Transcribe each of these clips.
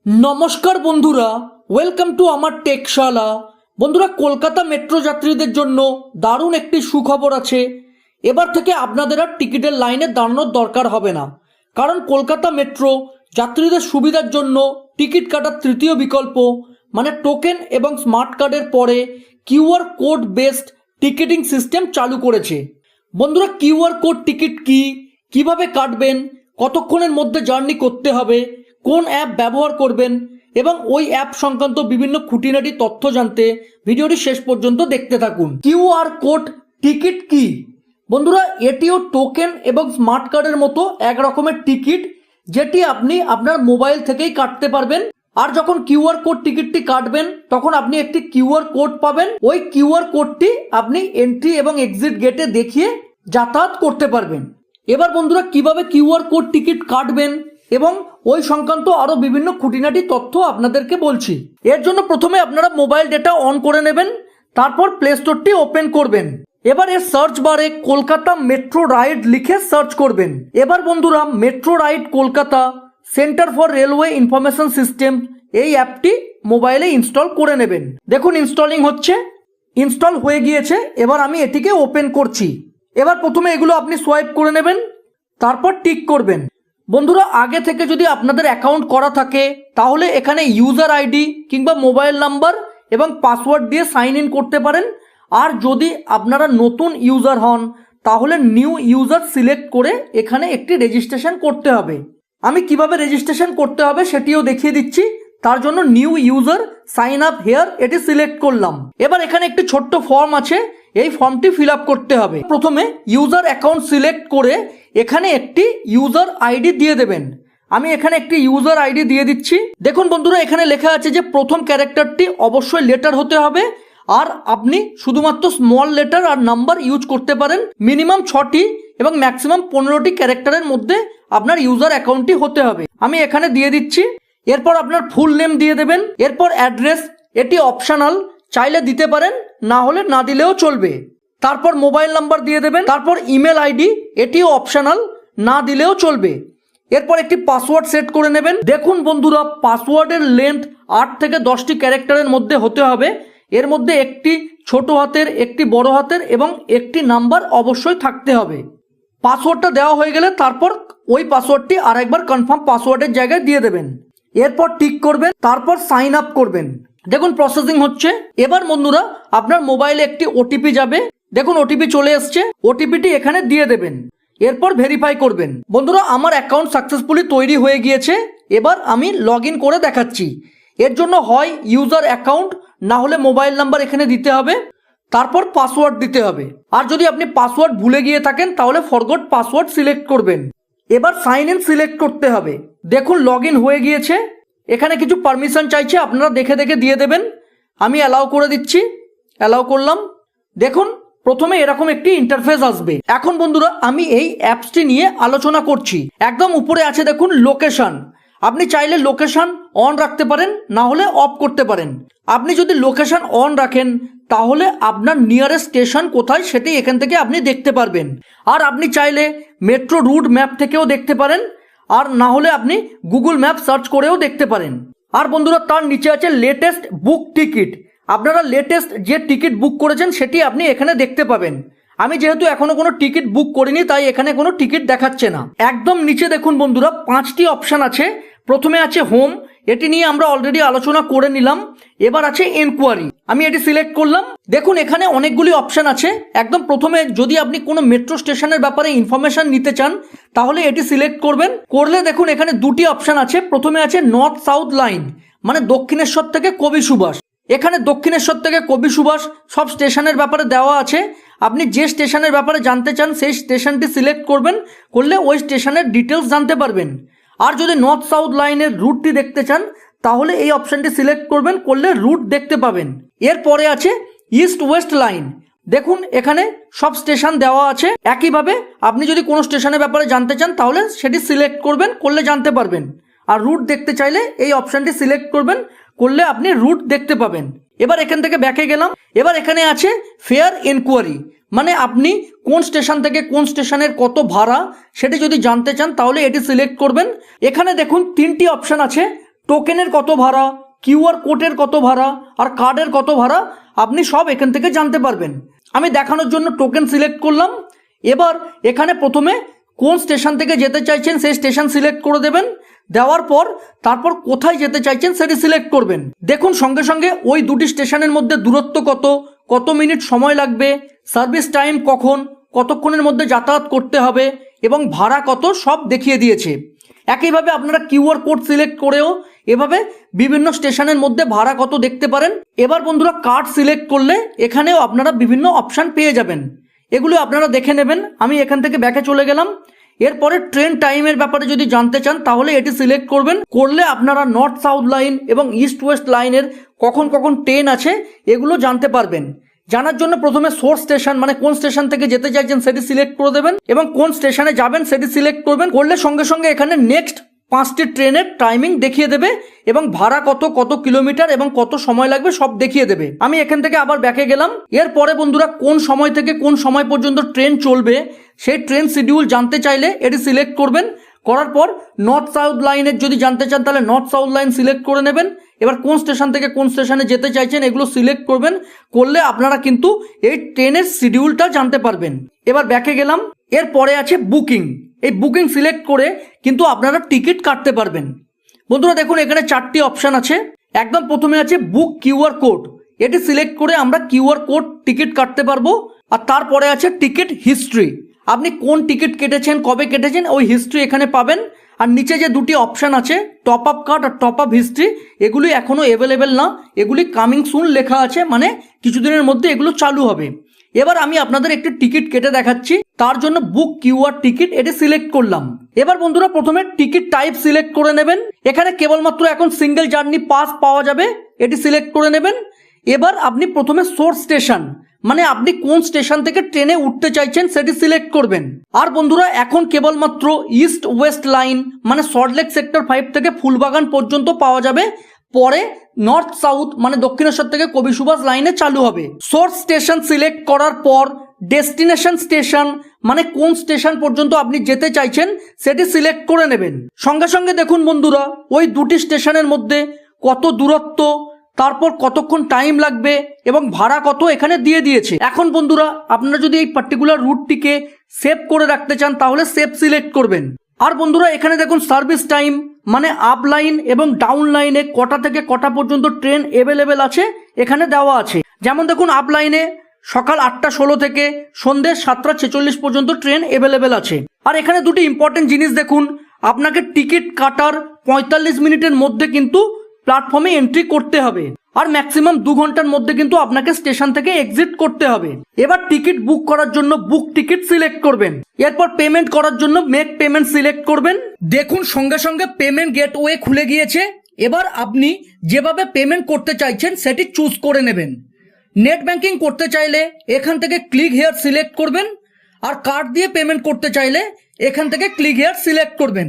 नमस्कार बंधुरा welcome to आमार टेकशाला। बंधुरा कलकाता मेट्रो यात्रीदेर जन्य दारुण एकटी सुखबर आछे। एबार थेके आपनादेर आर टिकिटेर लाइने दाঁড়ানোর दरकार हबे ना, कारण कलकाता मेट्रो यात्रीदेर सुविधार जन्य टिकिट काटार तृतीय विकल्प माने टोकेन एबं स्मार्ट कार्डेर परे किউআর कोड बेस्ड टिकिटिंग सिस्टेम चालू करेছে। बंधुरा किউআর कोड टिकिट की किभाबे काटबेन, कतक्षणेर मध्य जार्नी करते हबे, কোন অ্যাপ ব্যবহার করবেন এবং ওই অ্যাপ সংক্রান্ত বিভিন্ন খুঁটিনাটি তথ্য জানতে ভিডিওটি শেষ পর্যন্ত দেখতে থাকুন। কিউআর কোড টিকিট কি? বন্ধুরা এটিও টোকেন এবং স্মার্ট কার্ডের মতো এক রকমের টিকিট যেটি আপনি আপনার মোবাইল থেকেই কাটতে পারবেন। আর যখন কিউআর কোড টিকিটটি কাটবেন তখন আপনি একটি কিউআর কোড পাবেন। ওই কিউআর কোডটি আপনি এন্ট্রি এবং এক্সিট গেটে দেখিয়ে যাতায়াত করতে পারবেন। এবার বন্ধুরা কিভাবে কিউআর কোড টিকিট কাটবেন এবং ওই সংক্রান্ত আরো বিভিন্ন খুঁটিনাটি তথ্য আপনাদেরকে বলছি। এর জন্য প্রথমে আপনারা মোবাইল ডেটা অন করে নেবেন, তারপর প্লে স্টোরটি ওপেন করবেন। এবার এর সার্চ বারে কলকাতা মেট্রো রাইড লিখে সার্চ করবেন। এবার বন্ধুরা metro ride Kolkata centre for railway information system এই অ্যাপটি মোবাইলে ইনস্টল করে নেবেন। দেখুন ইনস্টলিং হচ্ছে, ইনস্টল হয়ে গিয়েছে। এবার আমি এটিকে ওপেন করছি। এবার প্রথমে এগুলো আপনি সোয়াইপ করে নেবেন, তারপর টিক করবেন। বন্ধুরা আগে থেকে যদি আপনাদের অ্যাকাউন্ট করা থাকে তাহলে এখানে ইউজার আইডি কিংবা মোবাইল নাম্বার এবং পাসওয়ার্ড দিয়ে সাইন ইন করতে পারেন। আর যদি আপনারা নতুন ইউজার হন তাহলে নিউ ইউজার সিলেক্ট করে এখানে একটি রেজিস্ট্রেশন করতে হবে। আমি কিভাবে রেজিস্ট্রেশন করতে হবে সেটিও দেখিয়ে দিচ্ছি। তার জন্য new user sign up here এটি সিলেক্ট করলাম। এবার এখানে একটি ছোট্ট ফর্ম আছে, এই ফর্মটি ফিল আপ করতে হবে। প্রথমে ইউজার অ্যাকাউন্ট সিলেক্ট করে এখানে একটি ইউজার আইডি দিয়ে দেবেন। আমি এখানে একটি ইউজার আইডি দিয়ে দিচ্ছি। দেখুন বন্ধুরা এখানে লেখা আছে যে প্রথম ক্যারেক্টারটি অবশ্যই লেটার হতে হবে আর আপনি শুধুমাত্র স্মল লেটার আর নাম্বার ইউজ করতে পারেন। মিনিমাম 6টি এবং ম্যাক্সিমাম 15টি ক্যারেক্টারের মধ্যে আপনার ইউজার অ্যাকাউন্টটি হতে হবে। আমি এখানে দিয়ে দিচ্ছি। এরপর আপনার ফুল নেম দিয়ে দেবেন। এরপর অ্যাড্রেস, এটি অপশনাল, চাইলে দিতে পারেন, না হলে না দিলেও চলবে। তারপর মোবাইল নাম্বার দিয়ে দেবেন। তারপর ইমেল আইডি, এটিও অপশনাল, না দিলেও চলবে। এরপর একটি পাসওয়ার্ড সেট করে নেবেন। দেখুন বন্ধুরা পাসওয়ার্ডের লেন্থ 8 থেকে 10টি ক্যারেক্টারের মধ্যে হতে হবে। এর মধ্যে একটি ছোট হাতের, একটি বড় হাতের এবং একটি নাম্বার অবশ্যই থাকতে হবে। পাসওয়ার্ডটা দেওয়া হয়ে গেলে তারপর ওই পাসওয়ার্ডটি আরেকবার কনফার্ম পাসওয়ার্ডের জায়গায় দিয়ে দেবেন। এরপর টিক করবেন, তারপর সাইন আপ করবেন। দেখুন প্রসেসিং হচ্ছে। এবার বন্ধুরা আপনার মোবাইলে একটি ওটিপি যাবে। দেখুন ওটিপি চলে এসছে, ওটিপিটি এখানে দিয়ে দেবেন। এরপর ভেরিফাই করবেন। বন্ধুরা আমার অ্যাকাউন্ট সাকসেসফুলি তৈরি হয়ে গিয়েছে। এবার আমি লগ ইন করে দেখাচ্ছি। এর জন্য হয় ইউজার অ্যাকাউন্ট, না হলে মোবাইল নাম্বার এখানে দিতে হবে, তারপর পাসওয়ার্ড দিতে হবে। আর যদি আপনি পাসওয়ার্ড ভুলে গিয়ে থাকেন তাহলে ফরগট পাসওয়ার্ড সিলেক্ট করবেন। এবার সাইন ইন সিলেক্ট করতে হবে। দেখুন লগ ইন হয়ে গিয়েছে। এখানে কিছু পারমিশন চাইছে, আপনারা দেখে দেখে দিয়ে দেবেন। আমি অ্যালাউ করে দিচ্ছি, অ্যালাউ করলাম। দেখুন প্রথমে এরকম একটি ইন্টারফেস আসবে। এখন বন্ধুরা আমি এই অ্যাপসটি নিয়ে আলোচনা করছি। একদম উপরে আছে দেখুন লোকেশন। আপনি চাইলে লোকেশন অন রাখতে পারেন, না হলে অফ করতে পারেন। আপনি যদি লোকেশন অন রাখেন তাহলে আপনার নিয়ারেস্ট স্টেশন কোথায় সেটি এখান থেকে আপনি দেখতে পারবেন। আর আপনি চাইলে মেট্রো রুট ম্যাপ থেকেও দেখতে পারেন, আর না হলে আপনি গুগল ম্যাপ সার্চ করেও দেখতে পারেন। আর বন্ধুরা তার নিচে আছে লেটেস্ট বুক টিকিট। আপনারা লেটেস্ট যে টিকিট বুক করেছেন সেটি আপনি এখানে দেখতে পাবেন। আমি যেহেতু এখনো কোনো টিকিট বুক করিনি তাই এখানে কোনো টিকিট দেখাচ্ছে না। একদম নিচে দেখুন বন্ধুরা 5টি অপশান আছে। প্রথমে আছে হোম, এটি নিয়ে আমরা অলরেডি আলোচনা করে নিলাম। এবার আছে এনকোয়ারি, আমি এটি সিলেক্ট করলাম। দেখুন এখানে অনেকগুলি অপশান আছে। একদম প্রথমে যদি আপনি কোনো মেট্রো স্টেশনের ব্যাপারে ইনফরমেশন নিতে চান তাহলে এটি সিলেক্ট করবেন। করলে দেখুন এখানে 2টি অপশান আছে। প্রথমে আছে নর্থ সাউথ লাইন, মানে দক্ষিণেশ্বর থেকে কবি সুভাষ। এখানে দক্ষিণেশ্বর থেকে কবি সুভাষ সব স্টেশনের ব্যাপারে দেওয়া আছে। আপনি যে স্টেশনের ব্যাপারে জানতে চান সেই স্টেশনটি সিলেক্ট করবেন, করলে ওই স্টেশনের ডিটেলস জানতে পারবেন। আর যদি নর্থ সাউথ লাইনের রুটটি দেখতে চান তাহলে এই অপশানটি সিলেক্ট করবেন, করলে রুট দেখতে পাবেন। এরপরে আছে ইস্ট ওয়েস্ট লাইন। দেখুন এখানে সব স্টেশন দেওয়া আছে। একইভাবে আপনি যদি কোনো স্টেশনের ব্যাপারে জানতে চান তাহলে সেটি সিলেক্ট করবেন, করলে জানতে পারবেন। আর রুট দেখতে চাইলে এই অপশানটি সিলেক্ট করবেন, করলে আপনি রুট দেখতে পাবেন। এবার এখান থেকে ব্যাকে গেলাম। এবার এখানে আছে ফেয়ার এনকোয়ারি, মানে আপনি কোন স্টেশন থেকে কোন স্টেশনের কত ভাড়া সেটি যদি জানতে চান তাহলে এটি সিলেক্ট করবেন। এখানে দেখুন 3টি অপশান আছে। টোকেনের কত ভাড়া, কিউআর কোডের কত ভাড়া আর কার্ডের কত ভাড়া আপনি সব এখান থেকে জানতে পারবেন। আমি দেখানোর জন্য টোকেন সিলেক্ট করলাম। এবার এখানে প্রথমে কোন স্টেশন থেকে যেতে চাইছেন সেই স্টেশন সিলেক্ট করে দেবেন। দেওয়ার পর তারপর কোথায় যেতে চাইছেন সেটি সিলেক্ট করবেন। দেখুন সঙ্গে সঙ্গে ওই দুটি স্টেশনের মধ্যে দূরত্ব কত, কত মিনিট সময় লাগবে, সার্ভিস টাইম কখন, কতক্ষণের মধ্যে যাতায়াত করতে হবে এবং ভাড়া কত সব দেখিয়ে দিয়েছে। একইভাবে আপনারা কিউআর কোড সিলেক্ট করেও এভাবে বিভিন্ন স্টেশনের মধ্যে ভাড়া কত দেখতে পারেন। এবার বন্ধুরা কার্ড সিলেক্ট করলে এখানেও আপনারা বিভিন্ন অপশান পেয়ে যাবেন, এগুলো আপনারা দেখে নেবেন। আমি এখান থেকে ব্যাকে চলে গেলাম। এরপরে ট্রেন টাইমের ব্যাপারে যদি জানতে চান তাহলে এটি সিলেক্ট করবেন। করলে আপনারা নর্থ সাউথ লাইন এবং ইস্ট ওয়েস্ট লাইনের কখন কখন ট্রেন আছে এগুলো জানতে পারবেন। জানার জন্য প্রথমে সোর্স স্টেশন মানে কোন স্টেশন থেকে যেতে চাইছেন সেটি সিলেক্ট করে দেবেন এবং কোন স্টেশনে যাবেন সেটি সিলেক্ট করবেন। করলে সঙ্গে সঙ্গে এখানে নেক্সট 5টি ট্রেনের টাইমিং দেখিয়ে দেবে এবং ভাড়া কত, কত কিলোমিটার এবং কত সময় লাগবে সব দেখিয়ে দেবে। আমি এখান থেকে আবার ব্যাকে গেলাম। এরপরে বন্ধুরা কোন সময় থেকে কোন সময় পর্যন্ত ট্রেন চলবে সেই ট্রেন শিডিউল জানতে চাইলে এটি সিলেক্ট করবেন। করার পর নর্থ সাউথ লাইনের যদি জানতে চান তাহলে নর্থ সাউথ লাইন সিলেক্ট করে নেবেন। এবার কোন স্টেশন থেকে কোন স্টেশনে যেতে চাইছেন এগুলো সিলেক্ট করবেন। করলে আপনারা কিন্তু এই ট্রেনের শিডিউলটা জানতে পারবেন। এবার ব্যাকে গেলাম। এরপরে আছে বুকিং। এই বুকিং সিলেক্ট করে কিন্তু আপনারা টিকিট কাটতে পারবেন। বন্ধুরা দেখুন এখানে 4টি অপশান আছে। একদম প্রথমে আছে বুক কিউআর কোড, এটি সিলেক্ট করে আমরা কিউআর কোড টিকিট কাটতে পারবো। আর তারপরে আছে টিকিট হিস্ট্রি, আপনি কোন টিকিট কেটেছেন, কবে কেটেছেন ওই হিস্ট্রি এখানে পাবেন। আর নিচে যে দুটি অপশান আছে টপ আপ কার্ড আর টপ আপ হিস্ট্রি, এগুলি এখনও অ্যাভেলেবেল না, এগুলি কামিং সুন লেখা আছে, মানে কিছুদিনের মধ্যে এগুলো চালু হবে। এবার আমি আপনাদের একটি টিকিট কেটে দেখাচ্ছি। তার জন্য বুক কিউআর টিকিট এটি সিলেক্ট করলাম। এবার বন্ধুরা প্রথমে টিকিট টাইপ সিলেক্ট করে নেবেন। এখানে কেবলমাত্র এখন সিঙ্গেল জার্নি পাস পাওয়া যাবে, এটি সিলেক্ট করে নেবেন। এবার আপনি প্রথমে সোর্স স্টেশন মানে আপনি কোন স্টেশন থেকে ট্রেনে উঠতে চাইছেন সেটি সিলেক্ট করবেন। আর বন্ধুরা এখন কেবলমাত্র ইস্ট ওয়েস্ট লাইন মানে সল্টলেক সেক্টর 5 থেকে ফুলবাগান পর্যন্ত পাওয়া যাবে। পরে নর্থ সাউথ মানে দক্ষিণেশ্বর থেকে কবি সুভাষ লাইনে চালু হবে। সোর্স স্টেশন সিলেক্ট করার পর ডেস্টিনেশন স্টেশন মানে কোন স্টেশন পর্যন্ত আপনি যেতে চাইছেন সেটি সিলেক্ট করে নেবেন। সঙ্গে সঙ্গে দেখুন বন্ধুরা ওই দুটি স্টেশনের মধ্যে কত দূরত্ব, তারপর কতক্ষণ টাইম লাগবে এবং ভাড়া কত এখানে দিয়ে দিয়েছে। এখন বন্ধুরা আপনারা যদি এই পার্টিকুলার রুটটিকে সেভ করে রাখতে চান তাহলে সেভ সিলেক্ট করবেন। আর বন্ধুরা এখানে দেখুন সার্ভিস টাইম মানে আপ লাইন এবং ডাউন লাইনে কটা থেকে কটা পর্যন্ত ট্রেন অ্যাভেলেবেল আছে এখানে দেওয়া আছে। যেমন দেখুন আপ লাইনে সকাল 8:16 থেকে সন্ধ্যে 7:46 পর্যন্ত ট্রেন অ্যাভেলেবেল আছে। আর এখানে দুটি ইম্পর্টেন্ট জিনিস দেখুন, আপনাকে টিকিট কাটার 45 মিনিটের মধ্যে কিন্তু প্ল্যাটফর্মে এন্ট্রি করতে হবে আর ম্যাক্সিমাম 2 ঘন্টার মধ্যে কিন্তু আপনাকে স্টেশন থেকে এক্সিট করতে হবে। এবার টিকিট বুক করার জন্য বুক টিকিট সিলেক্ট করবেন। এরপর পেমেন্ট করার জন্য মেক পেমেন্ট সিলেক্ট করবেন। দেখুন সঙ্গে সঙ্গে পেমেন্ট গেটওয়ে খুলে গিয়েছে। এবার আপনি যেভাবে পেমেন্ট করতে চাইছেন সেটি চুজ করে নেবেন। নেট ব্যাংকিং করতে চাইলে এখান থেকে ক্লিক হেয়ার সিলেক্ট করবেন আর কার্ড দিয়ে পেমেন্ট করতে চাইলে এখান থেকে ক্লিক হেয়ার সিলেক্ট করবেন।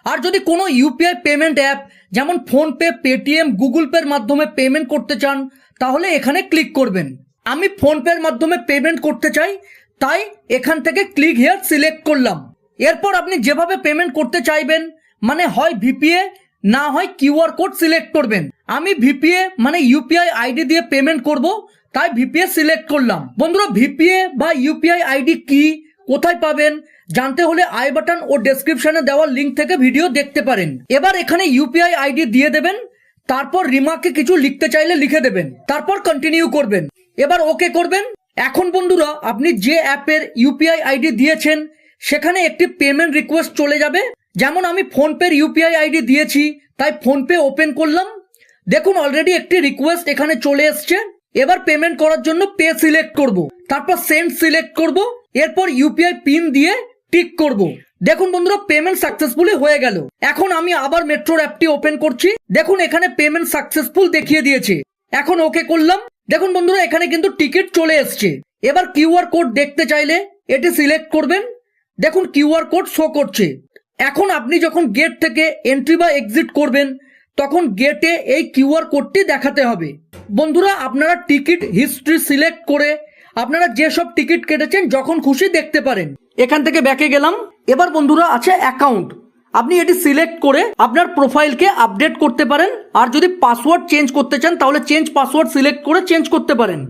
আর যদি কোনো ইউপিআই পেমেন্ট অ্যাপ যেমন ফোনপে, পেটিএম, গুগল পের মাধ্যমে পেমেন্ট করতে চান তাহলে এখানে ক্লিক করবেন। আমি ফোনপের মাধ্যমে পেমেন্ট করতে চাই তাই এখান থেকে ক্লিক হেয়ার সিলেক্ট করলাম। এরপর আপনি যেভাবে পেমেন্ট করতে চাইবেন মানে হয় ভিপিএ না হয় কিউআর কোড সিলেক্ট করবেন। আমি ভিপিএ মানে ইউপিআই আইডি দিয়ে পেমেন্ট করব তাই ভিপিএ সিলেক্ট করলাম। বন্ধুরা ভিপিএ বা ইউপিআই আইডি কি, কোথায় পাবেন জানতে হলে আই বাটন ও ডেসক্রিপশনে দেওয়া লিঙ্ক থেকে ভিডিও দেখতে পারেন। এবার এখানে ইউপিআই আইডি দিয়ে দেবেন, তারপর রিমার্কে কিছু লিখতে চাইলে লিখে দেবেন, তারপর কন্টিনিউ করবেন। এবার ওকে করবেন। এখন বন্ধুরা আপনি যে অ্যাপের ইউপিআই আইডি দিয়েছেন সেখানে একটি পেমেন্ট রিকোয়েস্ট চলে যাবে। যেমন আমি ফোনপের ইউপিআই আইডি দিয়েছি তাই ফোনপে ওপেন করলাম। দেখুন অলরেডি একটি রিকোয়েস্ট এখানে চলে এসছে। এবার পেমেন্ট করার জন্য পে সিলেক্ট করব, তারপর সেন্ড সিলেক্ট করব, এরপর ইউপিআই পিন দিয়ে টিক করব। দেখুন বন্ধুরা পেমেন্ট সাকসেসফুলি হয়ে গেল। এখন আমি আবার মেট্রোর অ্যাপটি ওপেন করছি। দেখুন এখানে পেমেন্ট সাকসেসফুল দেখিয়ে দিয়েছে। এখন ওকে করলাম। দেখুন বন্ধুরা এখানে কিন্তু টিকিট চলে এসছে। এবার কিউআর কোড দেখতে চাইলে এটি সিলেক্ট করবেন। দেখুন কিউআর কোড শো করছে। এখন আপনি যখন গেট থেকে এন্ট্রি বা এক্সিট করবেন তখন গেটে এই কিউআর কোডটি দেখাতে হবে। বন্ধুরা আপনারা টিকিট হিস্ট্রি সিলেক্ট করে আপনারা যেসব টিকিট কেটেছেন যখন খুশি দেখতে পারেন। এখান থেকে ব্যাকে গেলাম। এবার বন্ধুরা আছে অ্যাকাউন্ট। আপনি এটি সিলেক্ট করে আপনার প্রোফাইলকে আপডেট করতে পারেন। আর যদি পাসওয়ার্ড চেঞ্জ করতে চান তাহলে চেঞ্জ পাসওয়ার্ড সিলেক্ট করে চেঞ্জ করতে পারেন।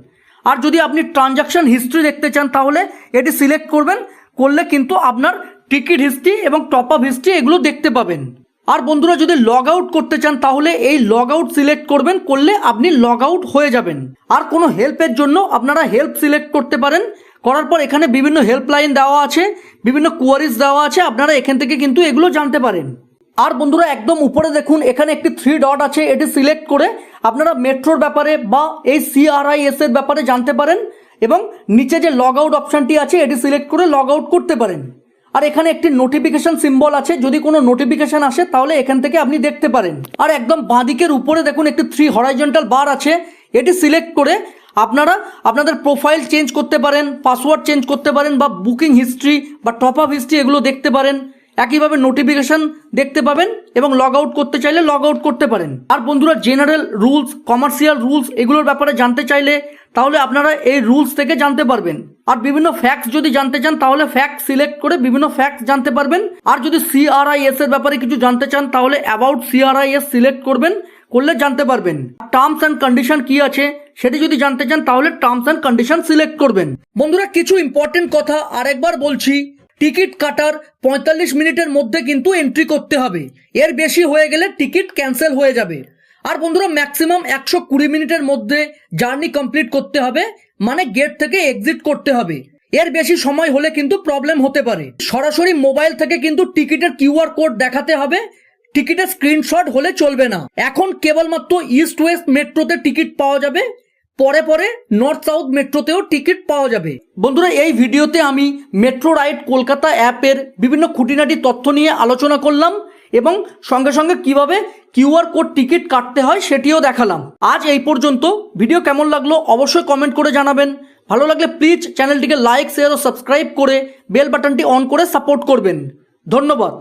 আর যদি আপনি ট্রানজাকশন হিস্ট্রি দেখতে চান তাহলে এটি সিলেক্ট করবেন, করলে কিন্তু আপনার টিকিট হিস্ট্রি এবং টপ আপ হিস্ট্রি এগুলো দেখতে পাবেন। আর বন্ধুরা যদি লগ আউট করতে চান তাহলে এই লগ আউট সিলেক্ট করবেন, করলে আপনি লগ আউট হয়ে যাবেন। আর কোনো হেল্পের জন্য আপনারা হেল্প সিলেক্ট করতে পারেন, করার পর এখানে বিভিন্ন হেল্পলাইন দেওয়া আছে, বিভিন্ন কোয়ারিজ দেওয়া আছে, আপনারা এখান থেকে কিন্তু এগুলো জানতে পারেন। আর বন্ধুরা একদম উপরে দেখুন এখানে একটি 3 ডট আছে, এটি সিলেক্ট করে আপনারা মেট্রোর ব্যাপারে বা এই CRIS এর ব্যাপারে জানতে পারেন এবং নিচে যে লগ আউট অপশানটি আছে এটি সিলেক্ট করে লগ আউট করতে পারেন। আর এখানে একটি নোটিফিকেশন সিম্বল আছে, যদি কোনো নোটিফিকেশন আসে তাহলে এখান থেকে আপনি দেখতে পারেন। আর একদম বাঁদিকের উপরে দেখুন একটি 3 হরাইজন্টাল বার আছে, এটি সিলেক্ট করে আপনারা আপনাদের প্রোফাইল চেঞ্জ করতে পারেন, পাসওয়ার্ড চেঞ্জ করতে পারেন বা বুকিং হিস্ট্রি বা টপ আপ হিস্ট্রি এগুলো দেখতে পারেন। একইভাবে নোটিফিকেশন দেখতে পাবেন এবং লগ আউট করতে চাইলে লগ আউট করতে পারেন। আর বন্ধুরা জেনারেল রুলস, কমার্শিয়াল রুলস এগুলোর ব্যাপারে জানতে চাইলে তাহলে আপনারা এই রুলস থেকে জানতে পারবেন। আর বিভিন্ন ফ্যাক্টস যদি জানতে চান তাহলে ফ্যাক্ট সিলেক্ট করে বিভিন্ন ফ্যাক্টস জানতে পারবেন। আর যদি CRIS এর ব্যাপারে কিছু জানতে চান তাহলে অ্যাবাউট CRIS সিলেক্ট করবেন, করলে জানতে পারবেন। টার্মস অ্যান্ড কন্ডিশন কি আছে সেটি যদি জানতে চান তাহলে টার্মস অ্যান্ড কন্ডিশন সিলেক্ট করবেন। বন্ধুরা কিছু ইম্পর্টেন্ট কথা আরেকবার বলছি, টিকিট কাটার 45 মিনিটের মধ্যে কিন্তু এন্ট্রি করতে হবে, এর বেশি হয়ে গেলে টিকিট ক্যান্সেল হয়ে যাবে। আর বন্ধুরা ম্যাক্সিমাম 120 মিনিটের মধ্যে জার্নি কমপ্লিট করতে হবে, মানে গেট থেকে এক্সিট করতে হবে। এর বেশি সময় হলে কিন্তু প্রবলেম হতে পারে। সরাসরি মোবাইল থেকে কিন্তু টিকিটের QR কোড দেখাতে হবে, টিকিটের স্ক্রিনশট হলে চলবে না। এখন কেবলমাত্র ইস্ট ওয়েস্ট মেট্রোতে টিকিট পাওয়া যাবে, পরে পরে নর্থ সাউথ মেট্রোতেও টিকিট পাওয়া যাবে। বন্ধুরা এই ভিডিওতে আমি মেট্রো রাইড কলকাতা অ্যাপের বিভিন্ন খুঁটিনাটি তথ্য নিয়ে আলোচনা করলাম এবং সঙ্গে সঙ্গে কিভাবে QR কোড টিকিট কাটতে হয় সেটিও দেখালাম। আজ এই পর্যন্ত। ভিডিও কেমন লাগলো অবশ্যই কমেন্ট করে জানাবেন। ভালো লাগলে প্লিজ চ্যানেলটিকে লাইক, শেয়ার ও সাবস্ক্রাইব করে বেল বাটনটি অন করে সাপোর্ট করবেন। ধন্যবাদ।